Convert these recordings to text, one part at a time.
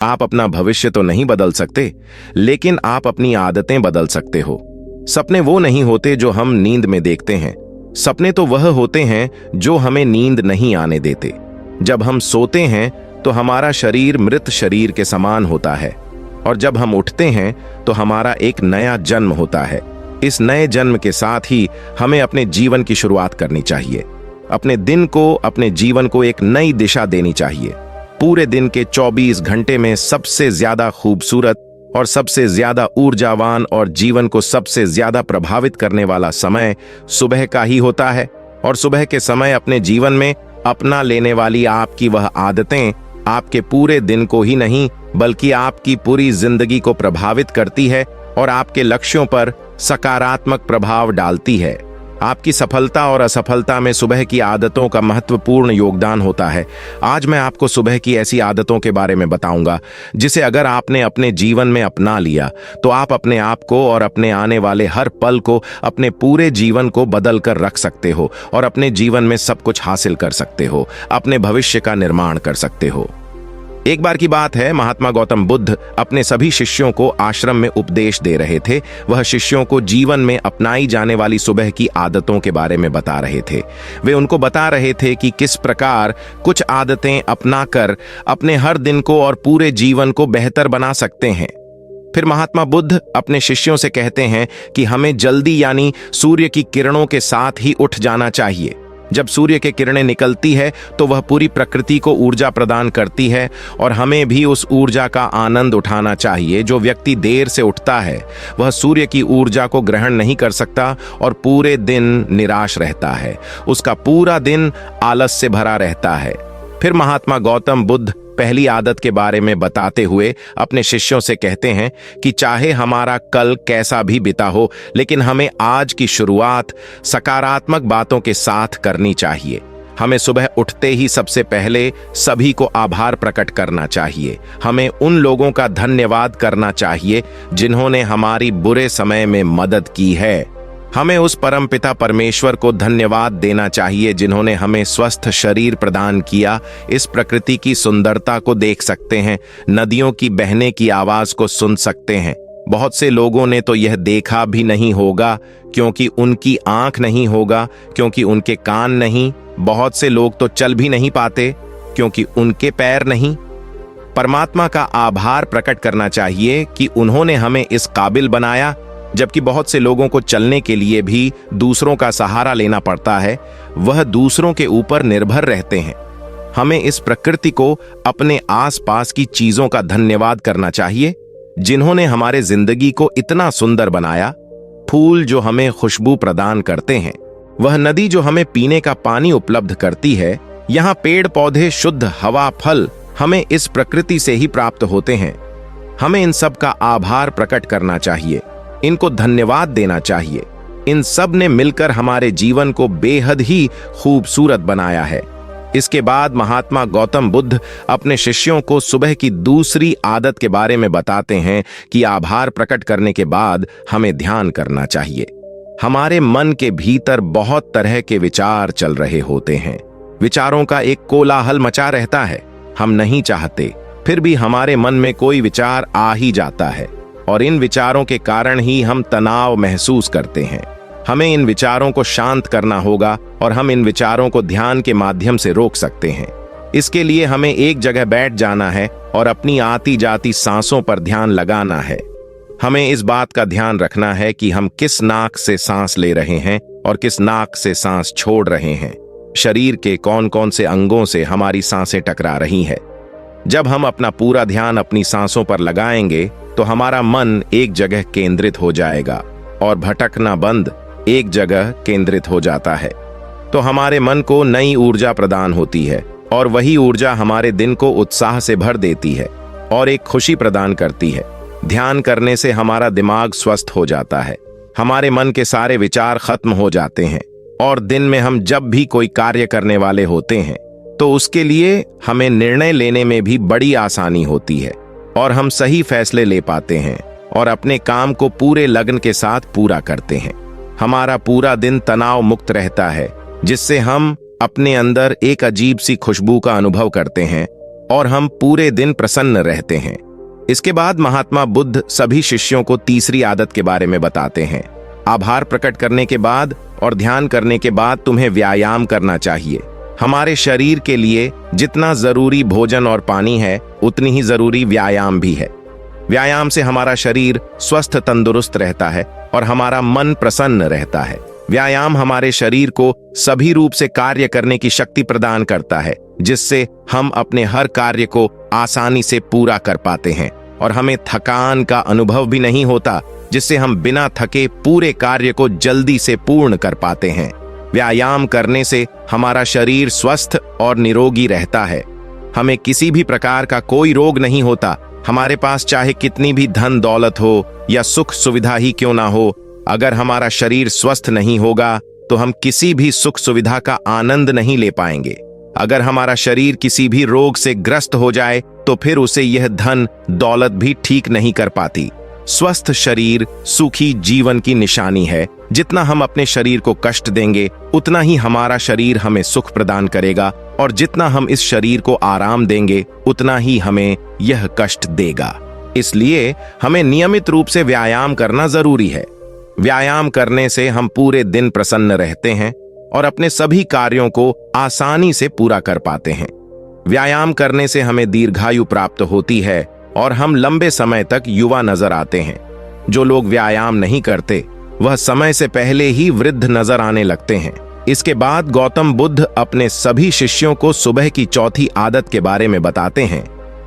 आप अपना भविष्य तो नहीं बदल सकते, लेकिन आप अपनी आदतें बदल सकते हो। सपने वो नहीं होते जो हम नींद में देखते हैं। सपने तो वह होते हैं जो हमें नींद नहीं आने देते। जब हम सोते हैं तो हमारा शरीर मृत शरीर के समान होता है, और जब हम उठते हैं तो हमारा एक नया जन्म होता है। इस नए जन्म के साथ ही हमें अपने जीवन की शुरुआत करनी चाहिए। अपने दिन को, अपने जीवन को एक नई दिशा देनी चाहिए। पूरे दिन के 24 घंटे में सबसे ज्यादा खूबसूरत और सबसे ज्यादा ऊर्जावान और जीवन को सबसे ज्यादा प्रभावित करने वाला समय सुबह का ही होता है। और सुबह के समय अपने जीवन में अपना लेने वाली आपकी वह आदतें आपके पूरे दिन को ही नहीं बल्कि आपकी पूरी जिंदगी को प्रभावित करती है और आपके लक्ष्यों पर सकारात्मक प्रभाव डालती है। आपकी सफलता और असफलता में सुबह की आदतों का महत्वपूर्ण योगदान होता है। आज मैं आपको सुबह की ऐसी आदतों के बारे में बताऊंगा जिसे अगर आपने अपने जीवन में अपना लिया तो आप अपने आप को और अपने आने वाले हर पल को, अपने पूरे जीवन को बदल कर रख सकते हो और अपने जीवन में सब कुछ हासिल कर सकते हो, अपने भविष्य का निर्माण कर सकते हो। एक बार की बात है, महात्मा गौतम बुद्ध अपने सभी शिष्यों को आश्रम में उपदेश दे रहे थे। वह शिष्यों को जीवन में अपनाई जाने वाली सुबह की आदतों के बारे में बता रहे थे। वे उनको बता रहे थे कि किस प्रकार कुछ आदतें अपनाकर अपने हर दिन को और पूरे जीवन को बेहतर बना सकते हैं। फिर महात्मा बुद्ध अपने शिष्यों से कहते हैं कि हमें जल्दी यानी सूर्य की किरणों के साथ ही उठ जाना चाहिए। जब सूर्य की किरणें निकलती है तो वह पूरी प्रकृति को ऊर्जा प्रदान करती है और हमें भी उस ऊर्जा का आनंद उठाना चाहिए। जो व्यक्ति देर से उठता है वह सूर्य की ऊर्जा को ग्रहण नहीं कर सकता और पूरे दिन निराश रहता है। उसका पूरा दिन आलस से भरा रहता है। फिर महात्मा गौतम बुद्ध पहली आदत के बारे में बताते हुए अपने शिष्यों से कहते हैं कि चाहे हमारा कल कैसा भी बीता हो, लेकिन हमें आज की शुरुआत सकारात्मक बातों के साथ करनी चाहिए। हमें सुबह उठते ही सबसे पहले सभी को आभार प्रकट करना चाहिए। हमें उन लोगों का धन्यवाद करना चाहिए जिन्होंने हमारी बुरे समय में मदद की है। हमें उस परमपिता परमेश्वर को धन्यवाद देना चाहिए जिन्होंने हमें स्वस्थ शरीर प्रदान किया। इस प्रकृति की सुंदरता को देख सकते हैं, नदियों की बहने की आवाज को सुन सकते हैं। बहुत से लोगों ने तो यह देखा भी नहीं होगा क्योंकि उनकी आंख नहीं होगा, क्योंकि उनके कान नहीं। बहुत से लोग तो चल भी नहीं पाते क्योंकि उनके पैर नहीं। परमात्मा का आभार प्रकट करना चाहिए कि उन्होंने हमें इस काबिल बनाया, जबकि बहुत से लोगों को चलने के लिए भी दूसरों का सहारा लेना पड़ता है। वह दूसरों के ऊपर निर्भर रहते हैं। हमें इस प्रकृति को, अपने आसपास की चीजों का धन्यवाद करना चाहिए जिन्होंने हमारे जिंदगी को इतना सुंदर बनाया। फूल जो हमें खुशबू प्रदान करते हैं, वह नदी जो हमें पीने का पानी उपलब्ध करती है, यहाँ पेड़ पौधे, शुद्ध हवा, फल हमें इस प्रकृति से ही प्राप्त होते हैं। हमें इन सब का आभार प्रकट करना चाहिए, इनको धन्यवाद देना चाहिए। इन सब ने मिलकर हमारे जीवन को बेहद ही खूबसूरत बनाया है। इसके बाद महात्मा गौतम बुद्ध अपने शिष्यों को सुबह की दूसरी आदत के बारे में बताते हैं कि आभार प्रकट करने के बाद हमें ध्यान करना चाहिए। हमारे मन के भीतर बहुत तरह के विचार चल रहे होते हैं। विचारों का एक कोलाहल मचा रहता है। हम नहीं चाहते, फिर भी हमारे मन में कोई विचार आ ही जाता है और इन विचारों के कारण ही हम तनाव महसूस करते हैं। हमें इन विचारों को शांत करना होगा और हम इन विचारों को ध्यान के माध्यम से रोक सकते हैं। इसके लिए हमें एक जगह बैठ जाना है और अपनी आती जाती सांसों पर ध्यान लगाना है। हमें इस बात का ध्यान रखना है कि हम किस नाक से सांस ले रहे हैं और किस नाक से सांस छोड़ रहे हैं। शरीर के कौन कौन से अंगों से हमारी सांसें टकरा रही हैं। जब हम अपना पूरा ध्यान अपनी सांसों पर लगाएंगे तो हमारा मन एक जगह केंद्रित हो जाएगा और भटकना बंद एक जगह केंद्रित हो जाता है। तो हमारे मन को नई ऊर्जा प्रदान होती है और वही ऊर्जा हमारे दिन को उत्साह से भर देती है और एक खुशी प्रदान करती है। ध्यान करने से हमारा दिमाग स्वस्थ हो जाता है, हमारे मन के सारे विचार खत्म हो जाते हैं और दिन में हम जब भी कोई कार्य करने वाले होते हैं तो उसके लिए हमें निर्णय लेने में भी बड़ी आसानी होती है और हम सही फैसले ले पाते हैं और अपने काम को पूरे लगन के साथ पूरा करते हैं। हमारा पूरा दिन तनाव मुक्त रहता है, जिससे हम अपने अंदर एक अजीब सी खुशबू का अनुभव करते हैं और हम पूरे दिन प्रसन्न रहते हैं। इसके बाद महात्मा बुद्ध सभी शिष्यों को तीसरी आदत के बारे में बताते हैं। आभार प्रकट करने के बाद और ध्यान करने के बाद तुम्हें व्यायाम करना चाहिए। हमारे शरीर के लिए जितना जरूरी भोजन और पानी है, उतनी ही जरूरी व्यायाम भी है। व्यायाम से हमारा शरीर स्वस्थ तंदुरुस्त रहता है और हमारा मन प्रसन्न रहता है। व्यायाम हमारे शरीर को सभी रूप से कार्य करने की शक्ति प्रदान करता है, जिससे हम अपने हर कार्य को आसानी से पूरा कर पाते हैं और हमें थकान का अनुभव भी नहीं होता, जिससे हम बिना थके पूरे कार्य को जल्दी से पूर्ण कर पाते हैं। व्यायाम करने से हमारा शरीर स्वस्थ और निरोगी रहता है। हमें किसी भी प्रकार का कोई रोग नहीं होता। हमारे पास चाहे कितनी भी धन दौलत हो या सुख सुविधा ही क्यों ना हो, अगर हमारा शरीर स्वस्थ नहीं होगा तो हम किसी भी सुख सुविधा का आनंद नहीं ले पाएंगे। अगर हमारा शरीर किसी भी रोग से ग्रस्त हो जाए तो फिर उसे यह धन दौलत भी ठीक नहीं कर पाती। स्वस्थ शरीर सुखी जीवन की निशानी है। जितना हम अपने शरीर को कष्ट देंगे, उतना ही हमारा शरीर हमें सुख प्रदान करेगा, और जितना हम इस शरीर को आराम देंगे, उतना ही हमें यह कष्ट देगा। इसलिए हमें नियमित रूप से व्यायाम करना जरूरी है। व्यायाम करने से हम पूरे दिन प्रसन्न रहते हैं और अपने सभी कार्यों को आसानी से पूरा कर पाते हैं। व्यायाम करने से हमें दीर्घायु प्राप्त होती है और हम लंबे समय तक युवा नजर आते हैं। जो लोग व्यायाम नहीं करते, वह समय से पहले ही वृद्ध नजर आने लगते हैं। इसके बाद गौतम बुद्ध अपने सभी शिष्यों को सुबह की चौथी आदत के बारे में बताते हैं।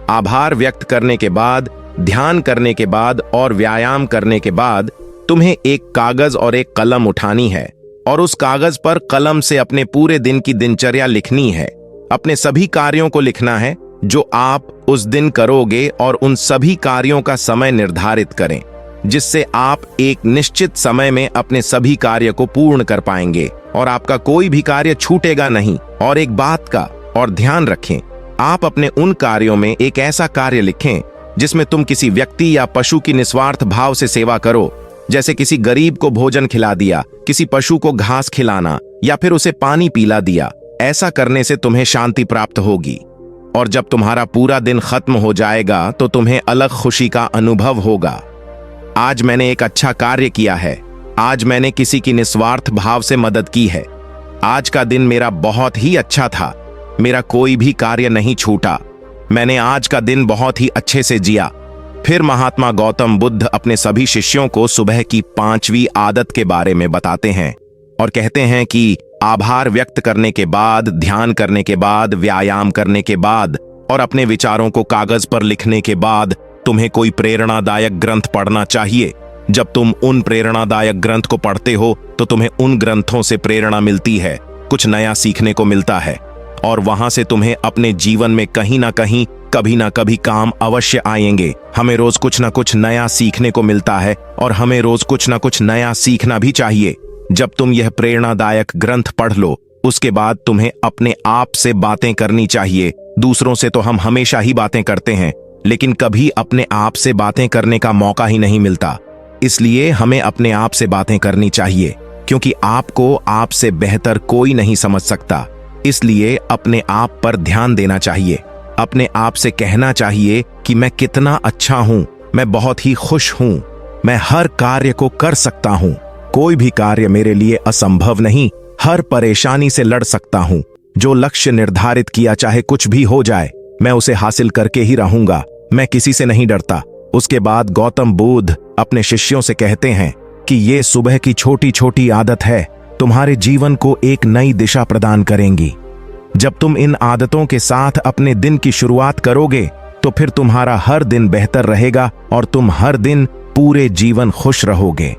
आभार व्यक्त करने के बाद, ध्यान करने के बाद और व्यायाम करने के बाद तुम्हें एक कागज और एक कलम उठानी है और उस कागज पर कलम से अपने पूरे दिन की दिनचर्या लिखनी है। अपने सभी कार्यों को लिखना है जो आप उस दिन करोगे और उन सभी कार्यों का समय निर्धारित करें, जिससे आप एक निश्चित समय में अपने सभी कार्य को पूर्ण कर पाएंगे और आपका कोई भी कार्य छूटेगा नहीं। और एक बात का और ध्यान रखें, आप अपने उन कार्यों में एक ऐसा कार्य लिखें जिसमें तुम किसी व्यक्ति या पशु की निस्वार्थ भाव से सेवा करो, जैसे किसी गरीब को भोजन खिला दिया, किसी पशु को घास खिलाना या फिर उसे पानी पिला दिया। ऐसा करने से तुम्हें शांति प्राप्त होगी और जब तुम्हारा पूरा दिन खत्म हो जाएगा तो तुम्हें अलग खुशी का अनुभव होगा। आज मैंने एक अच्छा कार्य किया है, आज मैंने किसी की निस्वार्थ भाव से मदद की है, आज का दिन मेरा बहुत ही अच्छा था, मेरा कोई भी कार्य नहीं छूटा, मैंने आज का दिन बहुत ही अच्छे से जिया। फिर महात्मा गौतम बुद्ध अपने सभी शिष्यों को सुबह की 5वीं आदत के बारे में बताते हैं और कहते हैं कि आभार व्यक्त करने के बाद, ध्यान करने के बाद, व्यायाम करने के बाद और अपने विचारों को कागज पर लिखने के बाद तुम्हें कोई प्रेरणादायक ग्रंथ पढ़ना चाहिए। जब तुम उन प्रेरणादायक ग्रंथ को पढ़ते हो तो तुम्हें उन ग्रंथों से प्रेरणा मिलती है, कुछ नया सीखने को मिलता है और वहां से तुम्हें अपने जीवन में कहीं ना कहीं कभी ना कभी काम अवश्य आएंगे। हमें रोज कुछ ना कुछ नया सीखने को मिलता है और हमें रोज कुछ ना कुछ नया सीखना भी चाहिए। जब तुम यह प्रेरणादायक ग्रंथ पढ़ लो, उसके बाद तुम्हें अपने आप से बातें करनी चाहिए। दूसरों से तो हम हमेशा ही बातें करते हैं, लेकिन कभी अपने आप से बातें करने का मौका ही नहीं मिलता। इसलिए हमें अपने आप से बातें करनी चाहिए, क्योंकि आपको आपसे बेहतर कोई नहीं समझ सकता। इसलिए अपने आप पर ध्यान देना चाहिए। अपने आप से कहना चाहिए कि मैं कितना अच्छा हूं, मैं बहुत ही खुश हूं, मैं हर कार्य को कर सकता हूं, कोई भी कार्य मेरे लिए असंभव नहीं, हर परेशानी से लड़ सकता हूं, जो लक्ष्य निर्धारित किया चाहे कुछ भी हो जाए, मैं उसे हासिल करके ही रहूंगा, मैं किसी से नहीं डरता। उसके बाद गौतम बुद्ध अपने शिष्यों से कहते हैं कि ये सुबह की छोटी छोटी आदत है, तुम्हारे जीवन को एक नई दिशा प्रदान करेंगी। जब तुम इन आदतों के साथ अपने दिन की शुरुआत करोगे तो फिर तुम्हारा हर दिन बेहतर रहेगा और तुम हर दिन पूरे जीवन खुश रहोगे।